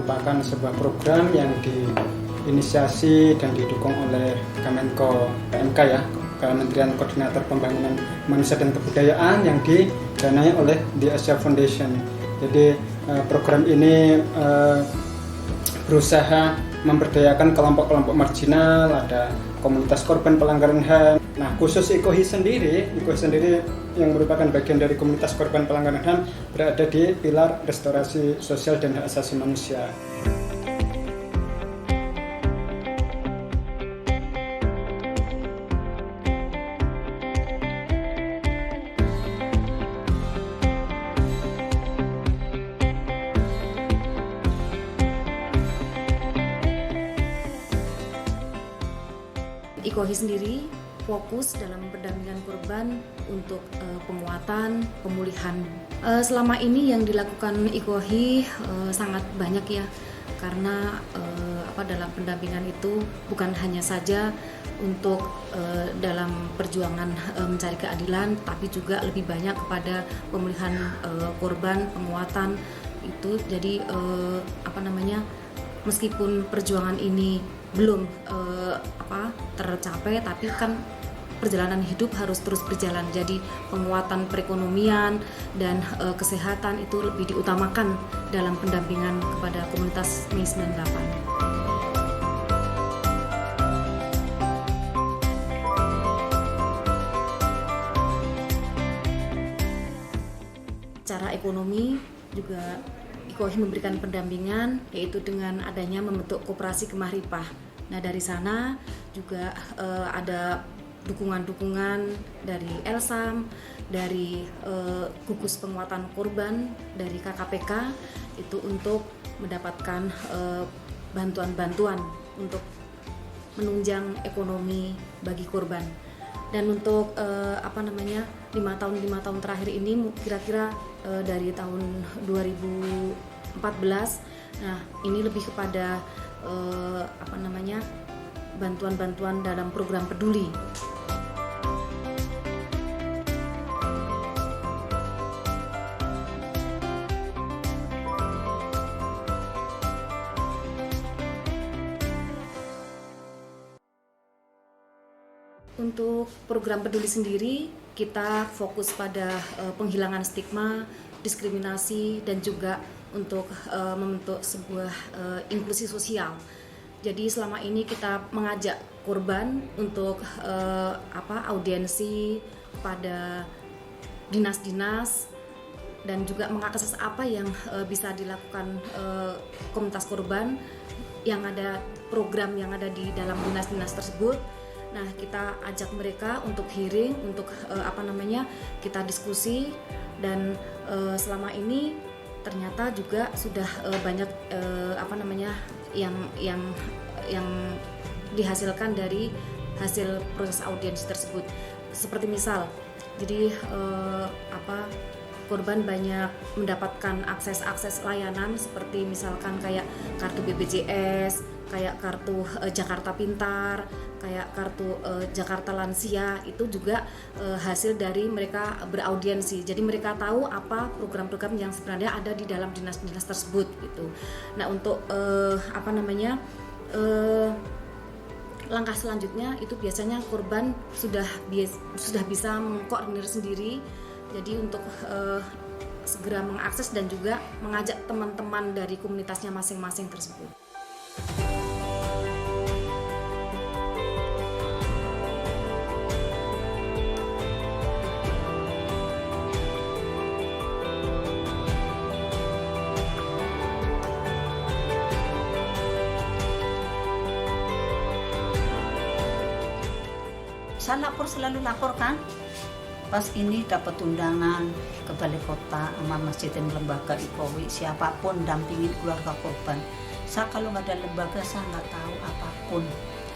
merupakan sebuah program yang diinisiasi dan didukung oleh Kemenko PMK ya, Kementerian Koordinator Pembangunan Manusia dan Kebudayaan, yang didanai oleh The Asia Foundation. Jadi program ini berusaha memberdayakan kelompok-kelompok marginal, ada komunitas korban pelanggaran HAM. Nah, khusus IKOHI sendiri yang merupakan bagian dari komunitas korban pelanggaran HAM berada di pilar restorasi sosial dan hak asasi manusia. IKOHI sendiri fokus dalam pendampingan korban untuk penguatan, pemulihan. Selama ini yang dilakukan IKOHI sangat banyak ya, karena dalam pendampingan itu bukan hanya saja untuk dalam perjuangan mencari keadilan, tapi juga lebih banyak kepada pemulihan korban, penguatan itu. Jadi meskipun perjuangan ini belum tercapai, tapi kan perjalanan hidup harus terus berjalan. Jadi penguatan perekonomian dan kesehatan itu lebih diutamakan dalam pendampingan kepada komunitas Mei 98. Secara ekonomi juga IKOHI memberikan pendampingan, yaitu dengan adanya membentuk koperasi Kemah Ripah. Nah, dari sana juga ada dukungan-dukungan dari Elsam, dari gugus penguatan korban dari KKPK itu untuk mendapatkan bantuan-bantuan untuk menunjang ekonomi bagi korban. Dan untuk 5 tahun terakhir ini kira-kira dari tahun 2014, nah ini lebih kepada bantuan-bantuan dalam program peduli. Untuk program peduli sendiri, kita fokus pada penghilangan stigma, diskriminasi, dan juga untuk membentuk sebuah inklusi sosial. Jadi selama ini kita mengajak korban untuk audiensi pada dinas-dinas, dan juga mengakses apa yang bisa dilakukan komunitas korban yang ada, program yang ada di dalam dinas-dinas tersebut. Nah, kita ajak mereka untuk hearing, untuk kita diskusi, dan selama ini ternyata juga sudah banyak yang dihasilkan dari hasil proses audiensi tersebut. Seperti misal, jadi korban banyak mendapatkan akses layanan seperti misalkan kayak kartu BPJS, kayak kartu Jakarta Pintar, kayak kartu Jakarta Lansia. Itu juga hasil dari mereka beraudiensi. Jadi mereka tahu apa program-program yang sebenarnya ada di dalam dinas-dinas tersebut gitu. Nah, untuk langkah selanjutnya itu biasanya korban sudah bisa mengkoordinir sendiri. Jadi untuk segera mengakses dan juga mengajak teman-teman dari komunitasnya masing-masing tersebut. Saya selalu lapor kan. Pas ini dapat undangan ke balai kota sama masjid dan lembaga IKOHI, siapapun dampingin keluarga korban. Saya kalau nggak ada lembaga, saya nggak tahu apapun.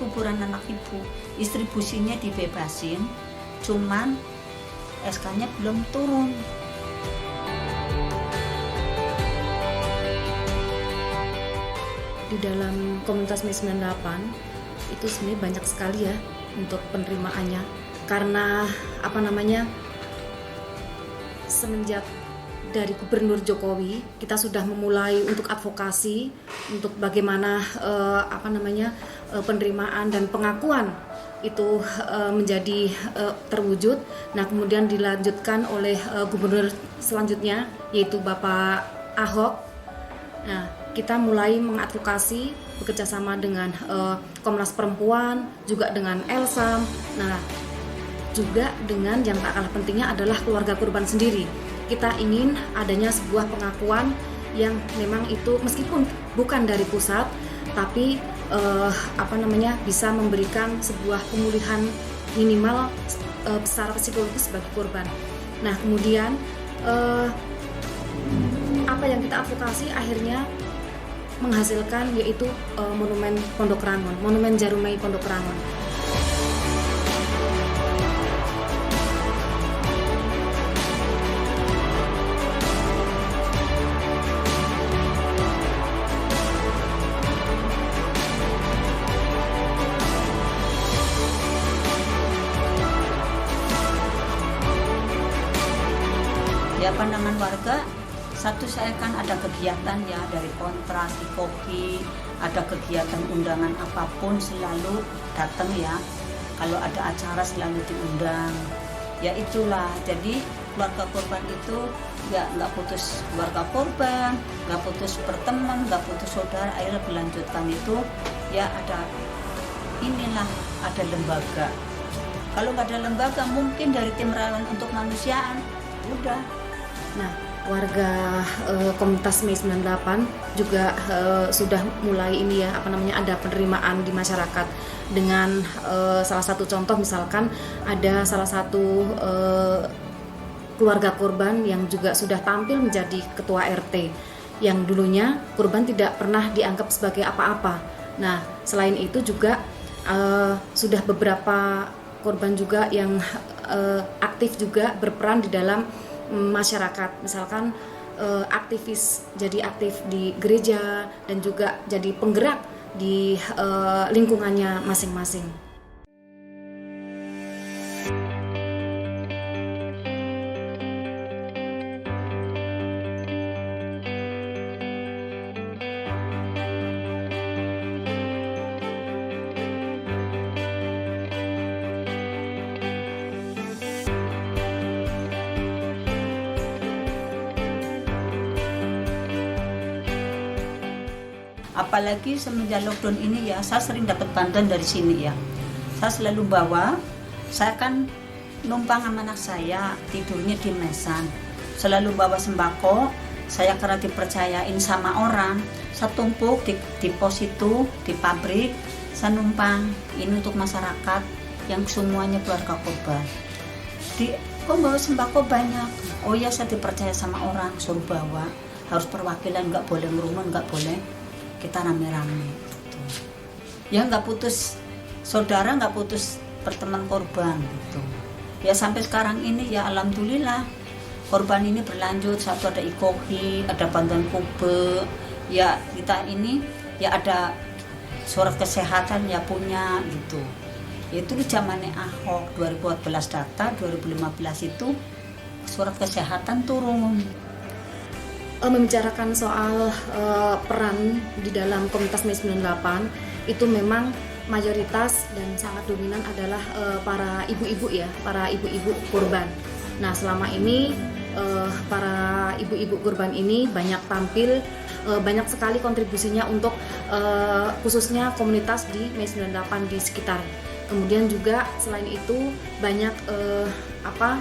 Kuburan anak ibu, distribusinya dibebasin, cuman SK-nya belum turun. Di dalam komunitas Mei 98 itu sebenarnya banyak sekali ya untuk penerimaannya, karena semenjak dari Gubernur Jokowi, kita sudah memulai untuk advokasi untuk bagaimana penerimaan dan pengakuan itu menjadi terwujud. Nah, kemudian dilanjutkan oleh Gubernur selanjutnya, yaitu Bapak Ahok. Nah, kita mulai mengadvokasi bekerjasama dengan Komnas Perempuan, juga dengan Elsam. Nah, juga dengan yang tak kalah pentingnya adalah keluarga korban sendiri. Kita ingin adanya sebuah pengakuan yang memang itu meskipun bukan dari pusat, tapi bisa memberikan sebuah pemulihan minimal secara psikologis bagi korban. Nah, kemudian apa yang kita advokasi akhirnya menghasilkan yaitu monumen Pondok Rangon, monumen Jarumai Pondok Rangon. Ya, pandangan warga, satu saya kan ada kegiatan ya dari kontras, IKOHI, ada kegiatan undangan apapun selalu datang ya. Kalau ada acara selalu diundang. Ya itulah, jadi keluarga korban itu ya nggak putus keluarga korban, nggak putus berteman, nggak putus saudara. Akhirnya berlanjutkan itu ya ada lembaga. Kalau nggak ada lembaga, mungkin dari tim relawan untuk kemanusiaan udah. Nah, warga komunitas Mei 98 juga sudah mulai ada penerimaan di masyarakat dengan salah satu contoh, misalkan ada salah satu keluarga korban yang juga sudah tampil menjadi ketua RT yang dulunya korban tidak pernah dianggap sebagai apa-apa. Nah, selain itu juga sudah beberapa korban juga yang aktif juga berperan di dalam masyarakat, misalkan jadi aktif di gereja dan juga jadi penggerak di lingkungannya masing-masing. Apalagi semenjak lockdown ini ya, saya sering dapat bantuan dari sini ya. Saya selalu bawa, saya kan numpang sama anak saya, tidurnya di mesan. Selalu bawa sembako, saya karena dipercayain sama orang, saya tumpuk di pos itu, di pabrik, saya numpang. Ini untuk masyarakat yang semuanya keluarga korban. Kok bawa sembako banyak? Oh ya, saya dipercaya sama orang, suruh bawa. Harus perwakilan, nggak boleh ngerumun, nggak boleh. Kita rame-rame gitu. Ya nggak putus saudara, nggak putus berteman korban gitu. Ya sampai sekarang ini ya alhamdulillah korban ini berlanjut. Satu ada IKOHI, ada bantuan Kube, ya kita ini ya ada surat kesehatan ya punya gitu. Ya itu di zamannya Ahok 2014 data, 2015 itu surat kesehatan turun. Membicarakan soal peran di dalam komunitas Mei 98 itu memang mayoritas dan sangat dominan adalah para ibu-ibu ya, para ibu-ibu korban. Nah, selama ini para ibu-ibu korban ini banyak tampil, banyak sekali kontribusinya untuk khususnya komunitas di Mei 98 di sekitar. Kemudian juga selain itu banyak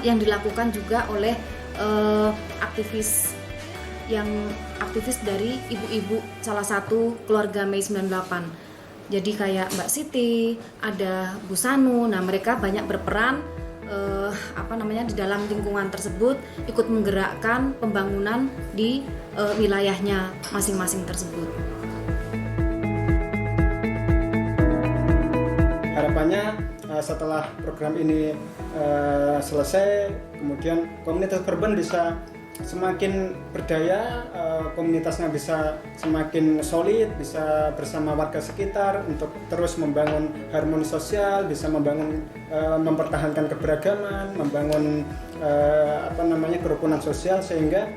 yang dilakukan juga oleh aktivis dari ibu-ibu salah satu keluarga Mei 98. Jadi kayak Mbak Siti, ada Bu Sanu. Nah, mereka banyak berperan di dalam lingkungan tersebut, ikut menggerakkan pembangunan di wilayahnya masing-masing tersebut. Harapannya setelah program ini selesai, kemudian komunitas korban bisa semakin berdaya, komunitasnya bisa semakin solid, bisa bersama warga sekitar untuk terus membangun harmoni sosial, bisa mempertahankan keberagaman, membangun kerukunan sosial, sehingga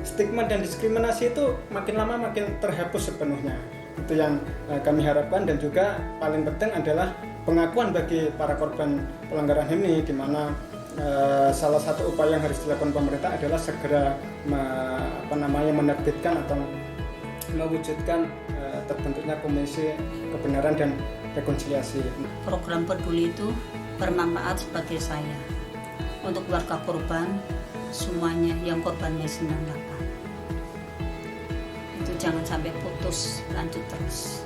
stigma dan diskriminasi itu makin lama makin terhapus sepenuhnya. Itu yang kami harapkan, dan juga paling penting adalah pengakuan bagi para korban pelanggaran HAM ini, di mana salah satu upaya yang harus dilakukan pemerintah adalah segera menerbitkan atau mewujudkan terbentuknya Komisi Kebenaran dan Rekonsiliasi. Program peduli itu bermanfaat sebagai saya untuk keluarga korban semuanya yang korban Mei 98. Itu jangan sampai putus, lanjut terus.